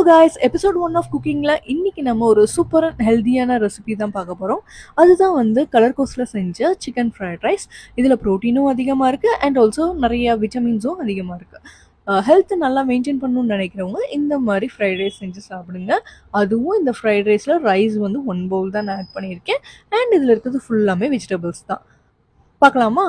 Guys, episode 1 of குக்கிங்கில் இன்றைக்கி நம்ம ஒரு சூப்பர் அண்ட் ஹெல்த்தியான ரெசிபி தான் பார்க்க போகிறோம். அதுதான் வந்து கலர் கோஸில் செஞ்ச சிக்கன் ஃப்ரைட் ரைஸ். இதில் ப்ரோட்டீனும் அதிகமாக இருக்குது அண்ட் ஆல்சோ நிறைய விட்டமின்ஸும் அதிகமாக இருக்குது. ஹெல்த் நல்லா மெயின்டைன் பண்ணணும்னு நினைக்கிறவங்க இந்த மாதிரி ஃப்ரைட் ரைஸ் செஞ்சு சாப்பிடுங்க. அதுவும் இந்த ஃப்ரைட் ரைஸில் ரைஸ் வந்து 1 பவுல் தான் நான் ஆட் பண்ணியிருக்கேன். அண்ட் இதில் இருக்கிறது ஃபுல்லாமே வெஜிடபிள்ஸ் தான். பார்க்கலாமா?